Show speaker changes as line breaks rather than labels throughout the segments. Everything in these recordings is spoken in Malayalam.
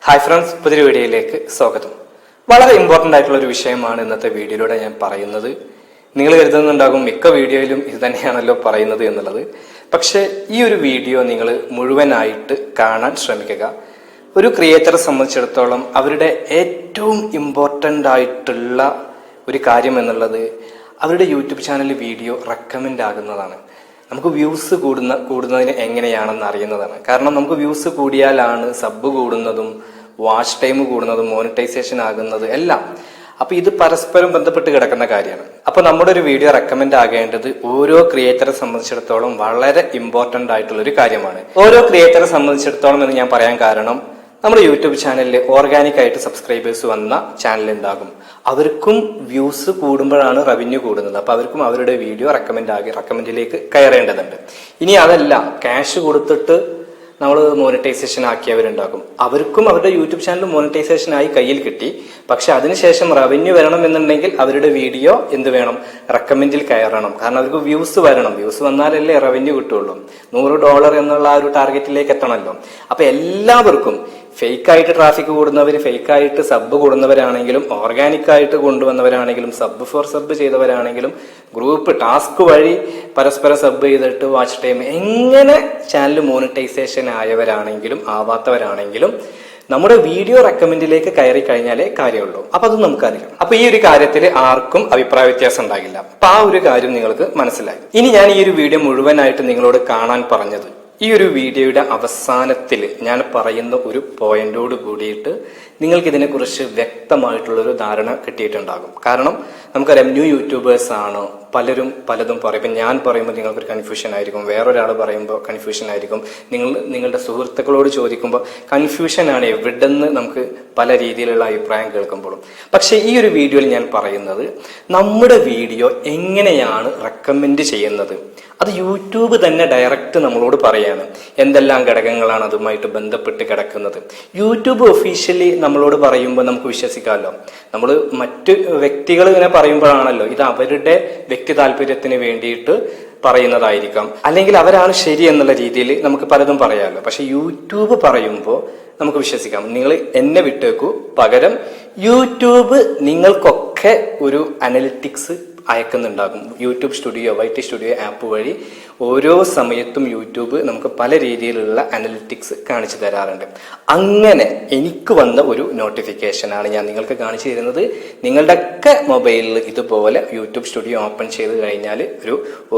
ഹായ് ഫ്രണ്ട്സ്, പുതിയൊരു വീഡിയോയിലേക്ക് സ്വാഗതം. വളരെ ഇമ്പോർട്ടൻ്റ് ആയിട്ടുള്ള ഒരു വിഷയമാണ് ഇന്നത്തെ വീഡിയോയിലൂടെ ഞാൻ പറയുന്നത്. നിങ്ങൾ കരുതുന്നുണ്ടാകും മിക്ക വീഡിയോയിലും ഇത് തന്നെയാണല്ലോ പറയുന്നത് എന്നുള്ളത്. പക്ഷേ ഈ ഒരു വീഡിയോ നിങ്ങൾ മുഴുവനായിട്ട് കാണാൻ ശ്രമിക്കുക. ഒരു ക്രിയേറ്ററെ സംബന്ധിച്ചിടത്തോളം അവരുടെ ഏറ്റവും ഇമ്പോർട്ടൻ്റ് ആയിട്ടുള്ള ഒരു കാര്യം എന്നുള്ളത് അവരുടെ യൂട്യൂബ് ചാനലിൽ വീഡിയോ റെക്കമെൻഡ് ആകുന്നതാണ്. നമുക്ക് വ്യൂസ് കൂടുന്നതിന് എങ്ങനെയാണെന്ന് അറിയുന്നതാണ്. കാരണം നമുക്ക് വ്യൂസ് കൂടിയാലാണ് സബ് കൂടുന്നതും വാച്ച് ടൈം കൂടുന്നതും മോണിറ്റൈസേഷൻ ആകുന്നത് എല്ലാം. അപ്പൊ ഇത് പരസ്പരം ബന്ധപ്പെട്ട് കിടക്കുന്ന കാര്യമാണ്. അപ്പൊ നമ്മുടെ ഒരു വീഡിയോ റെക്കമെൻഡ് ആകേണ്ടത് ഓരോ ക്രിയേറ്ററെ സംബന്ധിച്ചിടത്തോളം വളരെ ഇമ്പോർട്ടന്റ് ആയിട്ടുള്ള ഒരു കാര്യമാണ്. ഓരോ ക്രിയേറ്ററെ സംബന്ധിച്ചിടത്തോളം എന്ന് ഞാൻ പറയാൻ കാരണം, നമ്മുടെ യൂട്യൂബ് ചാനലിൽ ഓർഗാനിക് ആയിട്ട് സബ്സ്ക്രൈബേഴ്സ് വന്ന ചാനൽ ഉണ്ടാകും. അവർക്കും വ്യൂസ് കൂടുമ്പോഴാണ് റവന്യൂ കൂടുന്നത്. അപ്പൊ അവർക്കും അവരുടെ വീഡിയോ റെക്കമെൻഡിലേക്ക് കയറേണ്ടതുണ്ട്. ഇനി അതല്ല, ക്യാഷ് കൊടുത്തിട്ട് നമ്മൾ മോണിറ്റൈസേഷൻ ആക്കിയവരുണ്ടാകും. അവർക്കും അവരുടെ യൂട്യൂബ് ചാനൽ മോണിറ്റൈസേഷൻ ആയി കയ്യിൽ കിട്ടി. പക്ഷെ അതിനുശേഷം റവന്യൂ വരണം എന്നുണ്ടെങ്കിൽ അവരുടെ വീഡിയോ എന്ത് വേണം? റെക്കമെൻഡിൽ കയറണം. കാരണം അവർക്ക് വ്യൂസ് വരണം. വ്യൂസ് വന്നാലല്ലേ റവന്യൂ കിട്ടുള്ളൂ. $100 എന്നുള്ള ആ ഒരു ടാർഗറ്റിലേക്ക് എത്തണമല്ലോ. അപ്പൊ എല്ലാവർക്കും ഫേക്കായിട്ട് ട്രാഫിക് കൂടുന്നവർ, ഫേക്കായിട്ട് സബ് കൂടുന്നവരാണെങ്കിലും, ഓർഗാനിക് ആയിട്ട് കൊണ്ടുവന്നവരാണെങ്കിലും, സബ് ഫോർ സബ് ചെയ്തവരാണെങ്കിലും, ഗ്രൂപ്പ് ടാസ്ക് വഴി പരസ്പരം സബ് ചെയ്തിട്ട് വാച്ച് ടൈം എങ്ങനെ ചാനൽ മോണിറ്റൈസേഷൻ ആയവരാണെങ്കിലും ആവാത്തവരാണെങ്കിലും നമ്മുടെ വീഡിയോ റെക്കമെൻഡിലേക്ക് കയറി കഴിഞ്ഞാലേ കാര്യമുള്ളൂ. അപ്പൊ അത് നമുക്കറിയാം. അപ്പൊ ഈ ഒരു കാര്യത്തിൽ ആർക്കും അഭിപ്രായ വ്യത്യാസം ഉണ്ടാകില്ല. അപ്പൊ ആ ഒരു കാര്യം നിങ്ങൾക്ക് മനസ്സിലായി. ഇനി ഞാൻ ഈ ഒരു വീഡിയോ മുഴുവനായിട്ട് നിങ്ങളോട് കാണാൻ പറഞ്ഞത്, ഈ ഒരു വീഡിയോയുടെ അവസാനത്തിൽ ഞാൻ പറയുന്ന ഒരു പോയിന്റോട് കൂടിയിട്ട് നിങ്ങൾക്ക് ഇതിനെക്കുറിച്ച് വ്യക്തമായിട്ടുള്ളൊരു ധാരണ കിട്ടിയിട്ടുണ്ടാകും. കാരണം നമുക്കറിയാം, ന്യൂ യൂട്യൂബേഴ്സ് ആണ്. പലരും പലതും പറയും. ഇപ്പം ഞാൻ പറയുമ്പോൾ നിങ്ങൾക്കൊരു കൺഫ്യൂഷൻ ആയിരിക്കും, വേറൊരാൾ പറയുമ്പോൾ കൺഫ്യൂഷൻ ആയിരിക്കും, നിങ്ങളുടെ സുഹൃത്തുക്കളോട് ചോദിക്കുമ്പോൾ കൺഫ്യൂഷനാണ്. എവിടെന്ന് നമുക്ക് പല രീതിയിലുള്ള അഭിപ്രായം കേൾക്കുമ്പോഴും. പക്ഷേ ഈ ഒരു വീഡിയോയിൽ ഞാൻ പറയുന്നത്, നമ്മുടെ വീഡിയോ എങ്ങനെയാണ് റെക്കമെൻഡ് ചെയ്യുന്നത് അത് യൂട്യൂബ് തന്നെ ഡയറക്റ്റ് നമ്മളോട് പറയാണ്. എന്തെല്ലാം ഘടകങ്ങളാണ് അതുമായിട്ട് ബന്ധപ്പെട്ട് കിടക്കുന്നത്. യൂട്യൂബ് ഒഫീഷ്യലി നമ്മളോട് പറയുമ്പോൾ നമുക്ക് വിശ്വസിക്കാമല്ലോ. നമ്മൾ മറ്റു വ്യക്തികൾ ഇങ്ങനെ പറയുമ്പോഴാണല്ലോ ഇത് അവരുടെ വ്യക്തി താല്പര്യത്തിന് വേണ്ടിയിട്ട് പറയുന്നതായിരിക്കാം, അല്ലെങ്കിൽ അവരാണ് ശരി എന്നുള്ള രീതിയിൽ നമുക്ക് പലതും പറയാമല്ലോ. പക്ഷെ യൂട്യൂബ് പറയുമ്പോൾ നമുക്ക് വിശ്വസിക്കാം. നിങ്ങൾ എന്നെ വിട്ടേക്കൂ, പകരം യൂട്യൂബ് നിങ്ങൾക്കൊക്കെ ഒരു അനലിറ്റിക്സ് അയക്കുന്നുണ്ടാകും. YouTube studio, YT studio app വഴി ഓരോ സമയത്തും യൂട്യൂബ് നമുക്ക് പല രീതിയിലുള്ള അനലിറ്റിക്സ് കാണിച്ചു തരാറുണ്ട്. അങ്ങനെ എനിക്ക് വന്ന ഒരു നോട്ടിഫിക്കേഷനാണ് ഞാൻ നിങ്ങൾക്ക് കാണിച്ചു തരുന്നത്. നിങ്ങളുടെയൊക്കെ മൊബൈലിൽ ഇതുപോലെ യൂട്യൂബ് സ്റ്റുഡിയോ ഓപ്പൺ ചെയ്ത് കഴിഞ്ഞാൽ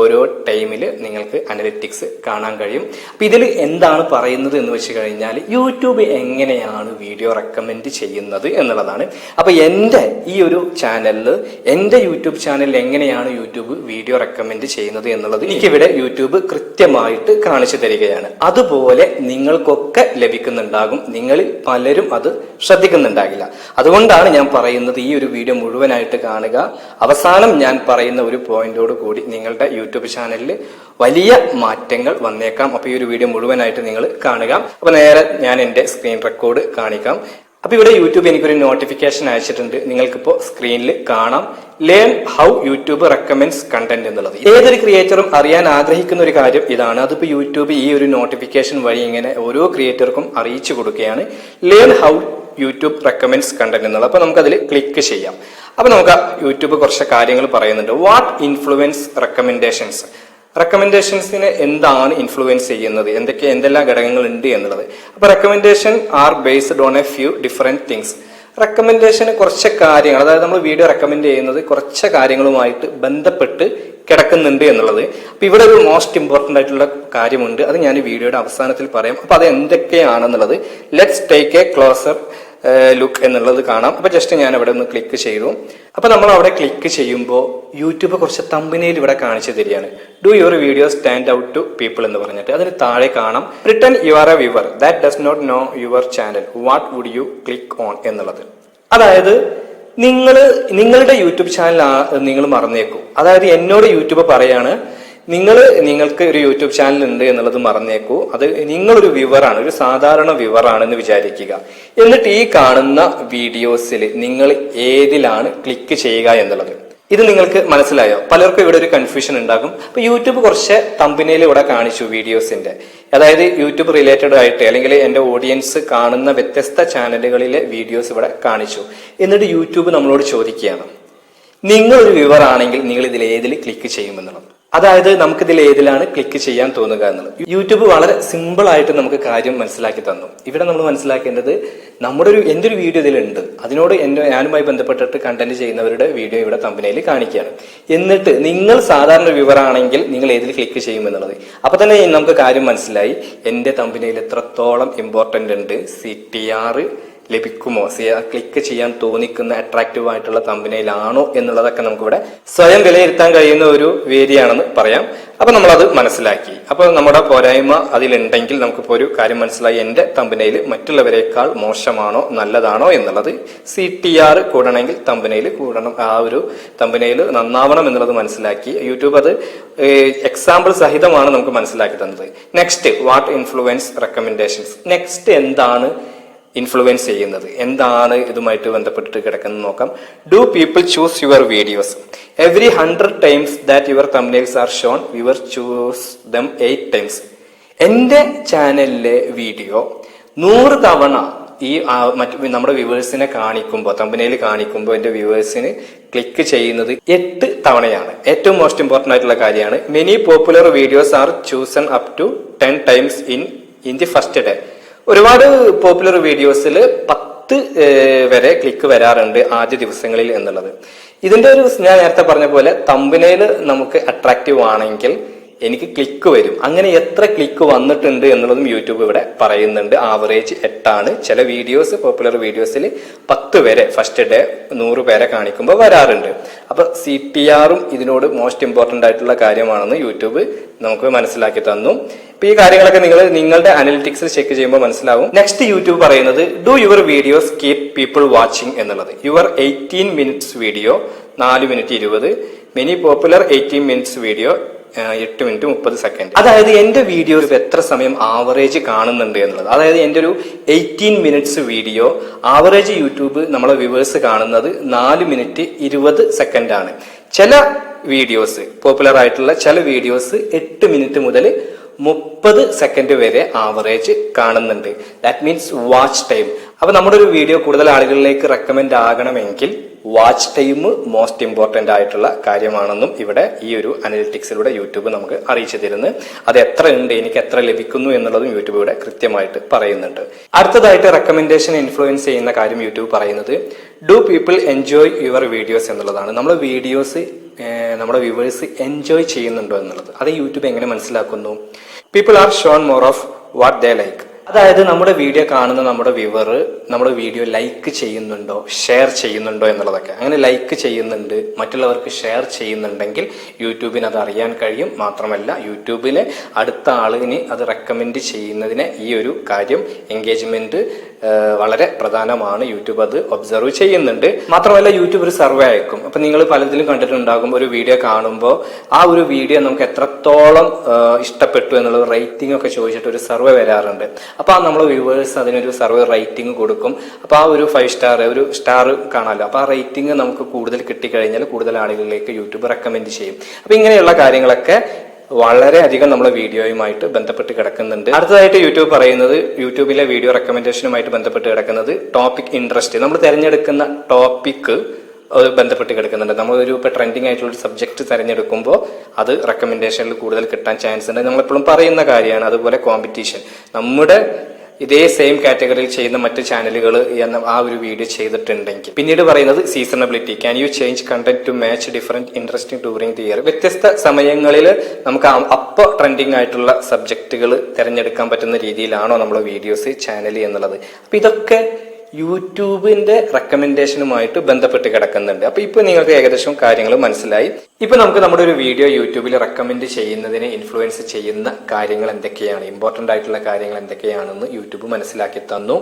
ഓരോ ടൈമിൽ നിങ്ങൾക്ക് അനലിറ്റിക്സ് കാണാൻ കഴിയും. അപ്പൊ ഇതിൽ എന്താണ് പറയുന്നത് എന്ന് വെച്ച് കഴിഞ്ഞാൽ, യൂട്യൂബ് എങ്ങനെയാണ് വീഡിയോ റെക്കമെൻഡ് ചെയ്യുന്നത് എന്നുള്ളതാണ്. അപ്പൊ എൻ്റെ ഈ ഒരു ചാനലിൽ, എൻ്റെ യൂട്യൂബ് ചാനലിൽ എങ്ങനെയാണ് യൂട്യൂബ് വീഡിയോ റെക്കമെൻഡ് ചെയ്യുന്നത് എന്നുള്ളത് എനിക്കിവിടെ യൂട്യൂബ് കൃത്യമായിട്ട് കാണിച്ചു തരികയാണ്. അതുപോലെ നിങ്ങൾക്കൊക്കെ ലഭിക്കുന്നുണ്ടാകും. നിങ്ങളിൽ പലരും അത് ശ്രദ്ധിക്കുന്നുണ്ടാകില്ല. അതുകൊണ്ടാണ് ഞാൻ പറയുന്നത്, ഈ ഒരു വീഡിയോ മുഴുവനായിട്ട് കാണുക. അവസാനം ഞാൻ പറയുന്ന ഒരു പോയിന്റോട് കൂടി നിങ്ങളുടെ യൂട്യൂബ് ചാനലിൽ വലിയ മാറ്റങ്ങൾ വന്നേക്കാം. അപ്പൊ ഈ ഒരു വീഡിയോ മുഴുവനായിട്ട് നിങ്ങൾ കാണുക. അപ്പൊ നേരെ ഞാൻ എൻ്റെ സ്ക്രീൻ റെക്കോർഡ് കാണിക്കാം. അപ്പൊ ഇവിടെ യൂട്യൂബ് എനിക്കൊരു നോട്ടിഫിക്കേഷൻ അയച്ചിട്ടുണ്ട്. നിങ്ങൾക്കിപ്പോ സ്ക്രീനിൽ കാണാം, learn how YouTube recommends content എന്നുള്ളത്. ഏതൊരു ക്രിയേറ്ററും അറിയാൻ ആഗ്രഹിക്കുന്ന ഒരു കാര്യം ഇതാണ്. അതിപ്പോ യൂട്യൂബ് ഈ ഒരു നോട്ടിഫിക്കേഷൻ വഴി ഇങ്ങനെ ഓരോ ക്രിയേറ്റർക്കും അറിയിച്ചു കൊടുക്കുകയാണ്, learn how YouTube recommends content എന്നുള്ളത്. അപ്പൊ നമുക്ക് അതിൽ ക്ലിക്ക് ചെയ്യാം. അപ്പൊ നമുക്ക് യൂട്യൂബ് കുറച്ച് കാര്യങ്ങൾ പറയുന്നുണ്ട്. What influence recommendations. റെക്കമെൻഡേഷൻസിനെ എന്താണ് ഇൻഫ്ലുവൻസ് ചെയ്യുന്നത്, എന്തെല്ലാം ഘടകങ്ങൾ ഉണ്ട് എന്നുള്ളത്. അപ്പൊ recommendation are based on a few different things. റെക്കമെൻഡേഷന് കുറച്ച് കാര്യങ്ങൾ, അതായത് നമ്മൾ വീഡിയോ റെക്കമെൻഡ് ചെയ്യുന്നത് കുറച്ച് കാര്യങ്ങളുമായിട്ട് ബന്ധപ്പെട്ട് കിടക്കുന്നുണ്ട് എന്നുള്ളത്. അപ്പൊ ഇവിടെ ഒരു മോസ്റ്റ് ഇമ്പോർട്ടന്റ് ആയിട്ടുള്ള കാര്യമുണ്ട്. അത് ഞാൻ വീഡിയോയുടെ അവസാനത്തിൽ പറയാം. അപ്പൊ അത് എന്തൊക്കെയാണെന്നുള്ളത് let's take a closer look എന്നുള്ളത് കാണാം. അപ്പൊ ജസ്റ്റ് ഞാൻ അവിടെ ഒന്ന് ക്ലിക്ക് ചെയ്തു. അപ്പൊ നമ്മൾ അവിടെ ക്ലിക്ക് ചെയ്യുമ്പോൾ യൂട്യൂബ് കുറച്ച് തമ്പനയിൽ ഇവിടെ കാണിച്ചു തരികയാണ്. Do your video stand out to people എന്ന് പറഞ്ഞിട്ട് അതിന് താഴെ കാണാം, written you are a viewer that does not know your channel, what would you click on എന്നുള്ളത്. അതായത് നിങ്ങളുടെ യൂട്യൂബ് ചാനൽ നിങ്ങൾ മറന്നേക്കും. അതായത് എന്നോട് യൂട്യൂബ് പറയാണ്, നിങ്ങൾക്ക് ഒരു യൂട്യൂബ് ചാനൽ ഉണ്ട് എന്നുള്ളത് മറന്നേക്കൂ. അത് നിങ്ങളൊരു വ്യൂവറാണ്, ഒരു സാധാരണ വ്യൂവറാണെന്ന് വിചാരിക്കുക. എന്നിട്ട് ഈ കാണുന്ന വീഡിയോസിൽ നിങ്ങൾ ഏതിലാണ് ക്ലിക്ക് ചെയ്യുക എന്നുള്ളത്. ഇത് നിങ്ങൾക്ക് മനസ്സിലായോ? പലർക്കും ഇവിടെ ഒരു കൺഫ്യൂഷൻ ഉണ്ടാകും. അപ്പൊ യൂട്യൂബ് കുറച്ച് തമ്പനയിൽ ഇവിടെ കാണിച്ചു വീഡിയോസിന്റെ, അതായത് യൂട്യൂബ് റിലേറ്റഡ് ആയിട്ട് അല്ലെങ്കിൽ എന്റെ ഓഡിയൻസ് കാണുന്ന വ്യത്യസ്ത ചാനലുകളിലെ വീഡിയോസ് ഇവിടെ കാണിച്ചു. എന്നിട്ട് യൂട്യൂബ് നമ്മളോട് ചോദിക്കുകയാണ്, നിങ്ങളൊരു വ്യൂവർ ആണെങ്കിൽ നിങ്ങൾ ഇതിൽ ഏതിൽ ക്ലിക്ക് ചെയ്യുമെന്നുള്ളത്. അതായത് നമുക്കിതിൽ ഏതിലാണ് ക്ലിക്ക് ചെയ്യാൻ തോന്നുക എന്നുള്ളത്. യൂട്യൂബ് വളരെ സിമ്പിൾ ആയിട്ട് നമുക്ക് കാര്യം മനസ്സിലാക്കി തന്നു. ഇവിടെ നമ്മൾ മനസ്സിലാക്കേണ്ടത് എന്റെ ഒരു വീഡിയോ ഇതിലുണ്ട്, അതിനോട് ഞാനുമായി ബന്ധപ്പെട്ടിട്ട് കണ്ടന്റ് ചെയ്യുന്നവരുടെ വീഡിയോ ഇവിടെ തമ്പനയിൽ കാണിക്കുകയാണ്. എന്നിട്ട് നിങ്ങൾ സാധാരണ വ്യൂവർ ആണെങ്കിൽ നിങ്ങൾ ഏതിൽ ക്ലിക്ക് ചെയ്യുമെന്നുള്ളത്. അപ്പൊ തന്നെ നമുക്ക് കാര്യം മനസ്സിലായി, എന്റെ തമ്പനയിൽ എത്രത്തോളം ഇമ്പോർട്ടന്റ് ഉണ്ട്, CTR ലഭിക്കുമോ, ക്ലിക്ക് ചെയ്യാൻ തോന്നിക്കുന്ന അട്രാക്റ്റീവ് ആയിട്ടുള്ള തമ്പനയിലാണോ എന്നുള്ളതൊക്കെ നമുക്കിവിടെ സ്വയം വിലയിരുത്താൻ കഴിയുന്ന ഒരു വേദിയാണെന്ന് പറയാം. അപ്പൊ നമ്മളത് മനസ്സിലാക്കി. അപ്പൊ നമ്മുടെ പോരായ്മ അതിലുണ്ടെങ്കിൽ നമുക്കിപ്പോ ഒരു കാര്യം മനസ്സിലായി, എന്റെ തമ്പനയിൽ മറ്റുള്ളവരെക്കാൾ മോശമാണോ നല്ലതാണോ എന്നുള്ളത്. CTR കൂടണമെങ്കിൽ തമ്പനയിൽ കൂടണം, ആ ഒരു തമ്പനയിൽ നന്നാവണം എന്നുള്ളത് മനസ്സിലാക്കി. യൂട്യൂബ് അത് എക്സാമ്പിൾ സഹിതമാണ് നമുക്ക് മനസ്സിലാക്കി തന്നത്. Next, what influence recommendations. Next എന്താണ് ഇൻഫ്ലുവൻസ് ചെയ്യുന്നത്, എന്താണ് ഇതുമായിട്ട് ബന്ധപ്പെട്ടിട്ട് കിടക്കുന്നത് നോക്കാം. Do people choose your videos every 100 times that your thumbnails are shown your choose dum 8 times. എന്റെ ചാനലിലെ വീഡിയോ 100 തവണ ഈ നമ്മുടെ വ്യൂവേഴ്സിനെ കാണിക്കുമ്പോൾ, തംബ്നെയിൽ കാണിക്കുമ്പോൾ എന്റെ വ്യൂവേഴ്സിന് ക്ലിക്ക് ചെയ്യുന്നത് 8 തവണയാണ്. ഏറ്റവും മോസ്റ്റ് ഇമ്പോർട്ടന്റ് ആയിട്ടുള്ള കാര്യമാണ്. Many popular videos are chosen up to 10 times in the first day. ഒരുപാട് പോപ്പുലർ വീഡിയോസിൽ 10 വരെ ക്ലിക്ക് വരാറുണ്ട് ആദ്യ ദിവസങ്ങളിൽ എന്നുള്ളത്. ഇതിന്റെ ഒരു ഞാൻ നേരത്തെ പറഞ്ഞ പോലെ തമ്പനയിൽ നമുക്ക് അട്രാക്റ്റീവ് ആണെങ്കിൽ എനിക്ക് ക്ലിക്ക് വരും. അങ്ങനെ എത്ര ക്ലിക്ക് വന്നിട്ടുണ്ട് എന്നുള്ളതും യൂട്യൂബ് ഇവിടെ പറയുന്നുണ്ട്. ആവറേജ് 8 ആണ്. ചില വീഡിയോസ്, പോപ്പുലർ വീഡിയോസിൽ 10 വരെ ഫസ്റ്റ് ഡേ 100 പേരെ കാണിക്കുമ്പോൾ വരാറുണ്ട്. അപ്പൊ CTRഉം ഇതിനോട് മോസ്റ്റ് ഇമ്പോർട്ടന്റ് ആയിട്ടുള്ള കാര്യമാണെന്ന് യൂട്യൂബ് നമുക്ക് മനസ്സിലാക്കി തന്നു. ഇപ്പൊ ഈ കാര്യങ്ങളൊക്കെ നിങ്ങളുടെ അനലിറ്റിക്സിൽ ചെക്ക് ചെയ്യുമ്പോൾ മനസ്സിലാവും. നെക്സ്റ്റ് യൂട്യൂബ് പറയുന്നത്, do your videos keep people watching എന്നുള്ളത്. Your 18 minutes video 4 minutes 20, many popular 18 minutes video 8 minutes 30 seconds. അതായത് എന്റെ വീഡിയോസ് എത്ര സമയം ആവറേജ് കാണുന്നുണ്ട് എന്നുള്ളത്. അതായത് എന്റെ ഒരു 18 minutes വീഡിയോ ആവറേജ് യൂട്യൂബ് നമ്മളെ വ്യൂവേഴ്സ് കാണുന്നത് 4 minutes 20 seconds ആണ്. ചില വീഡിയോസ്, പോപ്പുലർ ആയിട്ടുള്ള ചില വീഡിയോസ് 8 minutes മുതൽ 30 seconds വരെ ആവറേജ് കാണുന്നുണ്ട്. That means watch time. അപ്പൊ നമ്മുടെ ഒരു വീഡിയോ കൂടുതൽ ആളുകളിലേക്ക് റെക്കമെൻഡ് ആകണമെങ്കിൽ വാച്ച് ടൈം മോസ്റ്റ് ഇമ്പോർട്ടന്റ് ആയിട്ടുള്ള കാര്യമാണെന്നും ഇവിടെ ഈ ഒരു അനലിറ്റിക്സിലൂടെ യൂട്യൂബ് നമുക്ക് അറിയിച്ചു തരുന്നു. അത് എത്ര ഉണ്ട്, എനിക്ക് എത്ര ലഭിക്കുന്നു എന്നുള്ളതും യൂട്യൂബ് ഇവിടെ കൃത്യമായിട്ട് പറയുന്നുണ്ട്. അടുത്തതായിട്ട് റെക്കമെൻഡേഷൻ ഇൻഫ്ലുവൻസ് ചെയ്യുന്ന കാര്യം യൂട്യൂബ് പറയുന്നത്, do people enjoy your videos എന്നുള്ളതാണ്. നമ്മുടെ വീഡിയോസ് നമ്മുടെ വ്യൂവേഴ്സ് എൻജോയ് ചെയ്യുന്നുണ്ടോ എന്നുള്ളത്. അത് യൂട്യൂബ് എങ്ങനെ മനസ്സിലാക്കുന്നു? People are shown more of what they like. അതായത് നമ്മുടെ വീഡിയോ കാണുന്ന നമ്മുടെ വ്യൂവർ നമ്മുടെ വീഡിയോ ലൈക്ക് ചെയ്യുന്നുണ്ടോ, ഷെയർ ചെയ്യുന്നുണ്ടോ എന്നുള്ളതൊക്കെ. അങ്ങനെ ലൈക്ക് ചെയ്യുന്നുണ്ട്, മറ്റുള്ളവർക്ക് ഷെയർ ചെയ്യുന്നുണ്ടെങ്കിൽ യൂട്യൂബിന് അത് അറിയാൻ കഴിയും. മാത്രമല്ല യൂട്യൂബിന് അടുത്ത ആളിന് അത് റെക്കമെൻഡ് ചെയ്യുന്നതിന് ഈ ഒരു കാര്യം, എൻഗേജ്മെന്റ് വളരെ പ്രധാനമാണ്. യൂട്യൂബ് അത് ഒബ്സർവ് ചെയ്യുന്നുണ്ട്. മാത്രമല്ല യൂട്യൂബ് ഒരു സർവേ അയക്കും. അപ്പൊ നിങ്ങൾ പലതിലും കണ്ടിട്ടുണ്ടാകും, ഒരു വീഡിയോ കാണുമ്പോൾ ആ ഒരു വീഡിയോ നമുക്ക് എത്രത്തോളം ഇഷ്ടപ്പെട്ടു എന്നുള്ളത് റേറ്റിംഗ് ഒക്കെ ചോദിച്ചിട്ട് ഒരു സർവേ വരാറുണ്ട്. അപ്പൊ നമ്മൾ വ്യൂവേഴ്സ് അതിനൊരു സർവേ റേറ്റിംഗ് കൊടുക്കും. അപ്പൊ ആ ഒരു 5 സ്റ്റാർ, ഒരു സ്റ്റാർ കാണാമല്ലോ. അപ്പൊ ആ റേറ്റിംഗ് നമുക്ക് കൂടുതൽ കിട്ടിക്കഴിഞ്ഞാൽ കൂടുതൽ ആളുകളിലേക്ക് യൂട്യൂബ് റെക്കമെൻഡ് ചെയ്യും. അപ്പൊ ഇങ്ങനെയുള്ള കാര്യങ്ങളൊക്കെ വളരെ അധികം നമ്മളെ വീഡിയോയുമായിട്ട് ബന്ധപ്പെട്ട് കിടക്കുന്നുണ്ട്. അടുത്തതായിട്ട് യൂട്യൂബ് പറയുന്നത്, യൂട്യൂബിലെ വീഡിയോ റെക്കമെൻഡേഷനുമായിട്ട് ബന്ധപ്പെട്ട് കിടക്കുന്നത് ടോപ്പിക് ഇൻട്രസ്റ്റ്. നമ്മൾ തിരഞ്ഞെടുക്കുന്ന ടോപ്പിക് ബന്ധപ്പെട്ട് കിടക്കുന്നുണ്ട്. നമ്മളൊരു ഇപ്പൊ ട്രെൻഡിങ് ആയിട്ടുള്ള ഒരു സബ്ജക്ട് തിരഞ്ഞെടുക്കുമ്പോൾ അത് റെക്കമെൻഡേഷനിൽ കൂടുതൽ കിട്ടാൻ ചാൻസ് ഉണ്ട്. നമ്മളെപ്പോഴും പറയുന്ന കാര്യമാണ്. അതുപോലെ കോമ്പറ്റീഷൻ, നമ്മുടെ ഇതേ സെയിം കാറ്റഗറിയിൽ ചെയ്യുന്ന മറ്റ് ചാനലുകൾ ആ ഒരു വീഡിയോ ചെയ്തിട്ടുണ്ടെങ്കിൽ. പിന്നീട് പറയുന്നത് seasonability. Can you change content to match different interesting during the year. വ്യത്യസ്ത സമയങ്ങളിൽ നമുക്ക് അപ്പൊ ട്രെൻഡിങ് ആയിട്ടുള്ള സബ്ജക്റ്റുകൾ തിരഞ്ഞെടുക്കാൻ പറ്റുന്ന രീതിയിലാണോ നമ്മുടെ വീഡിയോസ്, ചാനൽ എന്നുള്ളത്. അപ്പൊ ഇതൊക്കെ യൂട്യൂബിന്റെ റെക്കമെൻഡേഷനുമായിട്ട് ബന്ധപ്പെട്ട് കിടക്കുന്നുണ്ട്. അപ്പൊ ഇപ്പൊ നിങ്ങൾക്ക് ഏകദേശം കാര്യങ്ങൾ മനസ്സിലായി. ഇപ്പൊ നമുക്ക് നമ്മുടെ ഒരു വീഡിയോ യൂട്യൂബിൽ റെക്കമെൻഡ് ചെയ്യുന്നതിനെ ഇൻഫ്ലുവൻസ് ചെയ്യുന്ന കാര്യങ്ങൾ എന്തൊക്കെയാണ്, ഇമ്പോർട്ടന്റ് ആയിട്ടുള്ള കാര്യങ്ങൾ എന്തൊക്കെയാണെന്ന് യൂട്യൂബ് മനസ്സിലാക്കി തന്നു.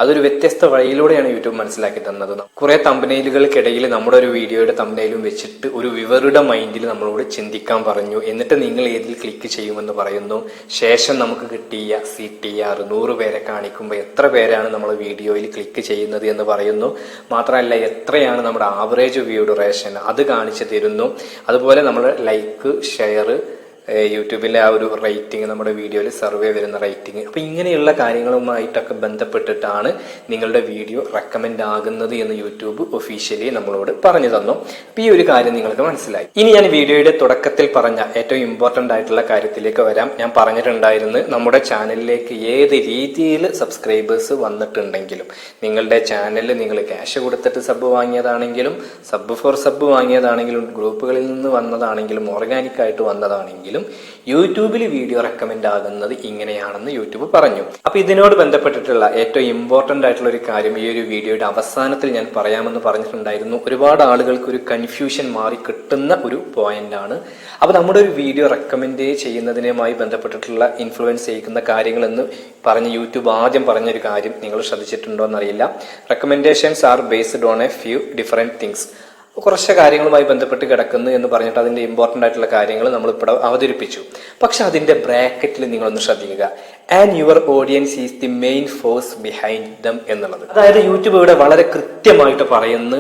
അതൊരു വ്യത്യസ്ത വഴിയിലൂടെയാണ് യൂട്യൂബ് മനസ്സിലാക്കി തന്നത്. കുറെ തമ്പനെയിലുകൾക്കിടയിൽ നമ്മുടെ ഒരു വീഡിയോയുടെ തമ്പനെയിലും വെച്ചിട്ട് ഒരു വ്യൂവറുടെ മൈൻഡിൽ നമ്മളോട് ചിന്തിക്കാൻ പറഞ്ഞു. എന്നിട്ട് നിങ്ങൾ ഏതിൽ ക്ലിക്ക് ചെയ്യുമെന്ന് പറയുന്നു. ശേഷം നമുക്ക് കിട്ടിയ CTR 100 പേരെ കാണിക്കുമ്പോൾ എത്ര പേരാണ് നമ്മൾ വീഡിയോയിൽ ക്ലിക്ക് ക്ലിക്ക് ചെയ്യുന്നത് എന്ന് പറയുന്നു. മാത്രമല്ല എത്രയാണ് നമ്മുടെ ആവറേജ് വ്യൂ ഡ്യൂറേഷൻ അത് കാണിച്ചു തരുന്നു. അതുപോലെ നമ്മൾ ലൈക്ക്, ഷെയർ, യൂട്യൂബിലെ ആ ഒരു റേറ്റിംഗ്, നമ്മുടെ വീഡിയോയിൽ സർവേ വരുന്ന റേറ്റിംഗ്, അപ്പൊ ഇങ്ങനെയുള്ള കാര്യങ്ങളുമായിട്ടൊക്കെ ബന്ധപ്പെട്ടിട്ടാണ് നിങ്ങളുടെ വീഡിയോ റെക്കമെൻഡ് ആകുന്നത് എന്ന് യൂട്യൂബ് ഒഫീഷ്യലി നമ്മളോട് പറഞ്ഞു തന്നു. അപ്പൊ ഈ ഒരു കാര്യം നിങ്ങൾക്ക് മനസ്സിലായി. ഇനി ഞാൻ വീഡിയോയുടെ തുടക്കത്തിൽ പറഞ്ഞ ഏറ്റവും ഇമ്പോർട്ടന്റ് ആയിട്ടുള്ള കാര്യത്തിലേക്ക് വരാം. ഞാൻ പറഞ്ഞിട്ടുണ്ടായിരുന്നു നമ്മുടെ ചാനലിലേക്ക് ഏത് രീതിയിൽ സബ്സ്ക്രൈബേഴ്സ് വന്നിട്ടുണ്ടെങ്കിലും, നിങ്ങളുടെ ചാനലിൽ നിങ്ങൾ ക്യാഷ് കൊടുത്തിട്ട് സബ് വാങ്ങിയതാണെങ്കിലും, സബ് ഫോർ സബ് വാങ്ങിയതാണെങ്കിലും, ഗ്രൂപ്പുകളിൽ നിന്ന് വന്നതാണെങ്കിലും, ഓർഗാനിക് ആയിട്ട് വന്നതാണെങ്കിലും യൂട്യൂബിൽ വീഡിയോ റെക്കമെൻഡ് ആകുന്നത് ഇങ്ങനെയാണെന്ന് യൂട്യൂബ് പറഞ്ഞു. അപ്പൊ ഇതിനോട് ബന്ധപ്പെട്ടിട്ടുള്ള ഏറ്റവും ഇമ്പോർട്ടന്റ് ആയിട്ടുള്ള ഒരു കാര്യം ഈ ഒരു വീഡിയോയുടെ അവസാനത്തിൽ ഞാൻ പറയാമെന്ന് പറഞ്ഞിട്ടുണ്ടായിരുന്നു. ഒരുപാട് ആളുകൾക്ക് ഒരു കൺഫ്യൂഷൻ മാറി കിട്ടുന്ന ഒരു പോയിന്റ് ആണ്. അപ്പൊ നമ്മുടെ ഒരു വീഡിയോ റെക്കമെൻഡ് ചെയ്യുന്നതിനുമായി ബന്ധപ്പെട്ടിട്ടുള്ള ഇൻഫ്ലുവൻസ് ചെയ്യുന്ന കാര്യങ്ങൾ എന്ന് പറഞ്ഞ് യൂട്യൂബ് ആദ്യം പറഞ്ഞൊരു കാര്യം നിങ്ങൾ ശ്രദ്ധിച്ചിട്ടുണ്ടോ എന്നറിയില്ല. Recommendations are based on a few different things. കുറച്ച് കാര്യങ്ങളുമായി ബന്ധപ്പെട്ട് കിടക്കുന്നു എന്ന് പറഞ്ഞിട്ട് അതിന്റെ ഇമ്പോർട്ടന്റ് ആയിട്ടുള്ള കാര്യങ്ങൾ നമ്മൾ ഇപ്പോൾ അവതരിപ്പിച്ചു. പക്ഷെ അതിന്റെ ബ്രാക്കറ്റിൽ നിങ്ങളൊന്ന് ശ്രദ്ധിക്കുക, and your audience is the main force behind dum എന്നുള്ളത്. അതായത് യൂട്യൂബ് ഇവിടെ വളരെ കൃത്യമായിട്ട് പറയുന്നു,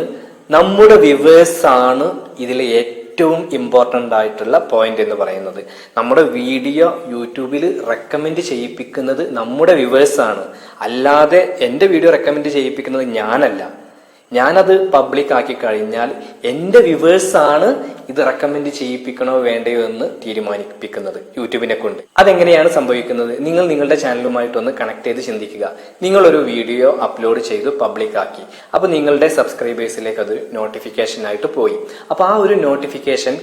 നമ്മുടെ വ്യൂവേഴ്സ് ആണ് ഇതിലെ ഏറ്റവും ഇമ്പോർട്ടന്റ് ആയിട്ടുള്ള പോയിന്റ് എന്ന് പറയുന്നത്. നമ്മുടെ വീഡിയോ യൂട്യൂബിൽ റെക്കമെൻഡ് ചെയ്യിപ്പിക്കുന്നത് നമ്മുടെ വ്യൂവേഴ്സ് ആണ്, അല്ലാതെ എൻ്റെ വീഡിയോ റെക്കമെൻഡ് ചെയ്യിപ്പിക്കുന്നത് ഞാനല്ല. ഞാനത് പബ്ലിക് ആക്കി കഴിഞ്ഞാൽ എൻ്റെ വ്യൂവേഴ്സ് ആണ് ഇത് റെക്കമെൻഡ് ചെയ്യിപ്പിക്കണോ വേണ്ടയോ എന്ന് തീരുമാനിപ്പിക്കുന്നത് യൂട്യൂബിനെ കൊണ്ട്. അതെങ്ങനെയാണ് സംഭവിക്കുന്നത്? നിങ്ങൾ നിങ്ങളുടെ ചാനലുമായിട്ടൊന്ന് കണക്ട് ചെയ്ത് ചിന്തിക്കുക. നിങ്ങളൊരു വീഡിയോ അപ്ലോഡ് ചെയ്തു പബ്ലിക് ആക്കി, അപ്പൊ നിങ്ങളുടെ സബ്സ്ക്രൈബേഴ്സിലേക്ക് അത് നോട്ടിഫിക്കേഷൻ ആയിട്ട് പോയി. അപ്പൊ ആ ഒരു നോട്ടിഫിക്കേഷൻ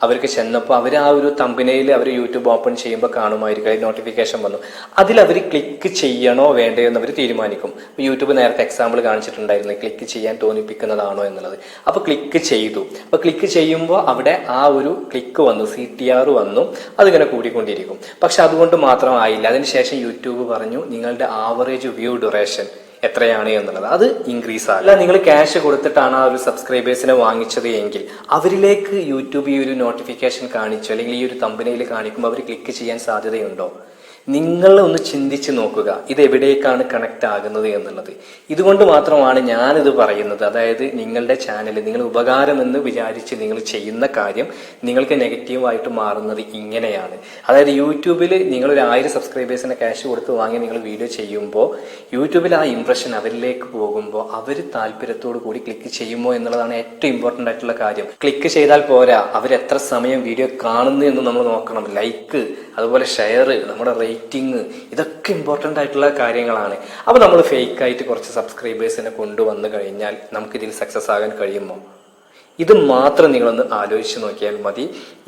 അവർക്ക് ചെന്നപ്പോൾ അവർ ആ ഒരു തമ്പനയിൽ അവർ യൂട്യൂബ് ഓപ്പൺ ചെയ്യുമ്പോൾ കാണുമായിരിക്കും നോട്ടിഫിക്കേഷൻ വന്നു. അതിൽ അവർ ക്ലിക്ക് ചെയ്യണോ വേണ്ടയോ എന്ന് അവർ തീരുമാനിക്കും. യൂട്യൂബ് നേരത്തെ എക്സാമ്പിൾ കാണിച്ചിട്ടുണ്ടായിരുന്നു ക്ലിക്ക് ചെയ്യാൻ തോന്നിപ്പിക്കുന്നതാണോ എന്നുള്ളത്. അപ്പൊ ക്ലിക്ക് ചെയ്തു. അപ്പൊ ക്ലിക്ക് ചെയ്യുമ്പോൾ അവിടെ ആ ഒരു ക്ലിക്ക് വന്നു, CTR വന്നു, അതിങ്ങനെ കൂടിക്കൊണ്ടിരിക്കും. പക്ഷെ അതുകൊണ്ട് മാത്രമായില്ല. അതിനുശേഷം യൂട്യൂബ് പറഞ്ഞു നിങ്ങളുടെ ആവറേജ് വ്യൂ ഡ്യൂറേഷൻ എത്രയാണ് എന്നുള്ളത് അത് ഇൻക്രീസ് ആകും. അല്ല, നിങ്ങൾ ക്യാഷ് കൊടുത്തിട്ടാണ് ആ ഒരു സബ്സ്ക്രൈബേഴ്സിനെ വാങ്ങിച്ചത് എങ്കിൽ അവരിലേക്ക് യൂട്യൂബ് ഈ ഒരു നോട്ടിഫിക്കേഷൻ കാണിച്ചു അല്ലെങ്കിൽ ഈ ഒരു തമ്പനയിൽ കാണിക്കുമ്പോൾ അവർ ക്ലിക്ക് ചെയ്യാൻ സാധ്യതയുണ്ടോ? നിങ്ങൾ ഒന്ന് ചിന്തിച്ച് നോക്കുക, ഇത് എവിടേക്കാണ് കണക്ട് ആകുന്നത് എന്നുള്ളത്. ഇതുകൊണ്ട് മാത്രമാണ് ഞാനിത് പറയുന്നത്. അതായത് നിങ്ങളുടെ ചാനൽ നിങ്ങൾ ഉപകാരം എന്ന് വിചാരിച്ച് നിങ്ങൾ ചെയ്യുന്ന കാര്യം നിങ്ങൾക്ക് നെഗറ്റീവായിട്ട് മാറുന്നത് ഇങ്ങനെയാണ്. അതായത് യൂട്യൂബിൽ നിങ്ങളൊരു 1000 സബ്സ്ക്രൈബേഴ്സിനെ ക്യാഷ് കൊടുത്ത് വാങ്ങി നിങ്ങൾ വീഡിയോ ചെയ്യുമ്പോൾ യൂട്യൂബിൽ ആ ഇംപ്രഷൻ അവരിലേക്ക് പോകുമ്പോൾ അവർ താല്പര്യത്തോടു കൂടി ക്ലിക്ക് ചെയ്യുമോ എന്നുള്ളതാണ് ഏറ്റവും ഇമ്പോർട്ടന്റ് ആയിട്ടുള്ള കാര്യം. ക്ലിക്ക് ചെയ്താൽ പോരാ, അവരെത്ര സമയം വീഡിയോ കാണുന്നു എന്ന് നമ്മൾ നോക്കണം. ലൈക്ക്, അതുപോലെ ഷെയർ, നമ്മുടെ റേറ്റിംഗ്, ഇതൊക്കെ ഇമ്പോർട്ടന്റ് ആയിട്ടുള്ള കാര്യങ്ങളാണ്. അപ്പൊ നമ്മൾ ഫേക്ക് ആയിട്ട് കുറച്ച് സബ്സ്ക്രൈബേഴ്സിനെ കൊണ്ടുവന്നു കഴിഞ്ഞാൽ നമുക്ക് ഇതിൽ സക്സസ് ആകാൻ കഴിയുമോ? ഇത് മാത്രം നിങ്ങളൊന്ന് ആലോചിച്ച് നോക്കിയാൽ മതി.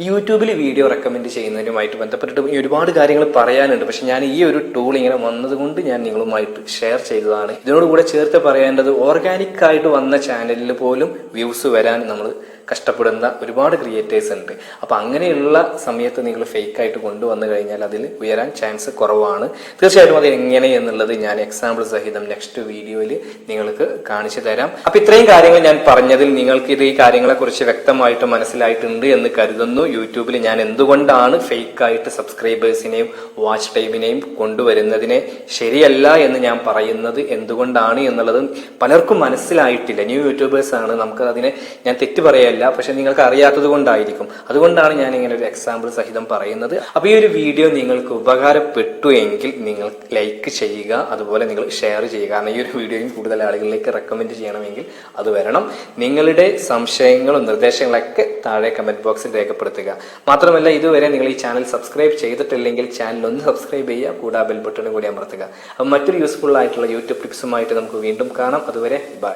യൂട്യൂബിൽ വീഡിയോ റെക്കമെൻഡ് ചെയ്യുന്നതിനുമായിട്ട് ബന്ധപ്പെട്ടിട്ട് ഒരുപാട് കാര്യങ്ങൾ പറയാനുണ്ട്. പക്ഷെ ഞാൻ ഈ ഒരു ടൂൾ ഇങ്ങനെ വന്നതുകൊണ്ട് ഞാൻ നിങ്ങളുമായിട്ട് ഷെയർ ചെയ്തതാണ്. ഇതിനോടുകൂടെ ചേർത്ത് പറയേണ്ടത്, ഓർഗാനിക് ആയിട്ട് വന്ന ചാനലിൽ പോലും വ്യൂസ് വരാൻ നമ്മൾ കഷ്ടപ്പെടുന്ന ഒരുപാട് ക്രിയേറ്റേഴ്സ് ഉണ്ട്. അപ്പൊ അങ്ങനെയുള്ള സമയത്ത് നിങ്ങൾ ഫേക്ക് ആയിട്ട് കൊണ്ടുവന്നു കഴിഞ്ഞാൽ അതിൽ ഉയരാൻ ചാൻസ് കുറവാണ്. തീർച്ചയായിട്ടും അത് എങ്ങനെ എന്നുള്ളത് ഞാൻ എക്സാമ്പിൾ സഹിതം നെക്സ്റ്റ് വീഡിയോയിൽ നിങ്ങൾക്ക് കാണിച്ചു തരാം. അപ്പൊ ഇത്രയും കാര്യങ്ങൾ ഞാൻ പറഞ്ഞതിൽ നിങ്ങൾക്ക് ഇത് ഈ കാര്യങ്ങളെ കുറിച്ച് വ്യക്തമായിട്ട് മനസ്സിലായിട്ടുണ്ട് എന്ന് കരുതുന്നു. യൂട്യൂബിൽ ഞാൻ എന്തുകൊണ്ടാണ് ഫേക്ക് ആയിട്ട് സബ്സ്ക്രൈബേഴ്സിനെയും വാച്ച് ടൈമിനെയും കൊണ്ടുവരുന്നതിനെ ശരിയല്ല എന്ന് ഞാൻ പറയുന്നത് എന്തുകൊണ്ടാണ് എന്നുള്ളത് പലർക്കും മനസ്സിലായിട്ടില്ല. ന്യൂ യൂട്യൂബേഴ്സ് ആണ്, നമുക്ക് അതിനെ ഞാൻ തെറ്റ് പറയാൻ, പക്ഷെ നിങ്ങൾക്ക് അറിയാത്തത് കൊണ്ടായിരിക്കും. അതുകൊണ്ടാണ് ഞാൻ ഇങ്ങനെ ഒരു എക്സാമ്പിൾ സഹിതം പറയുന്നത്. അപ്പൊ ഈ ഒരു വീഡിയോ നിങ്ങൾക്ക് ഉപകാരപ്പെട്ടു എങ്കിൽ നിങ്ങൾ ലൈക്ക് ചെയ്യുക, അതുപോലെ നിങ്ങൾ ഷെയർ ചെയ്യുക. കാരണം ഈ ഒരു വീഡിയോയും കൂടുതൽ ആളുകളിലേക്ക് റെക്കമെൻഡ് ചെയ്യണമെങ്കിൽ അത് വരണം. നിങ്ങളുടെ സംശയങ്ങളും നിർദ്ദേശങ്ങളൊക്കെ താഴെ കമന്റ് ബോക്സിൽ രേഖപ്പെടുത്തുക. മാത്രമല്ല, ഇതുവരെ നിങ്ങൾ ഈ ചാനൽ സബ്സ്ക്രൈബ് ചെയ്തിട്ടില്ലെങ്കിൽ ചാനൽ ഒന്ന് സബ്സ്ക്രൈബ് ചെയ്യുക, കൂടാതെ ബെൽ ബട്ടൺ കൂടി അമർത്തുക. അപ്പൊ മറ്റൊരു യൂസ്ഫുൾ ആയിട്ടുള്ള യൂട്യൂബ് ടിപ്സുമായിട്ട് നമുക്ക് വീണ്ടും കാണാം. അതുവരെ ബൈ.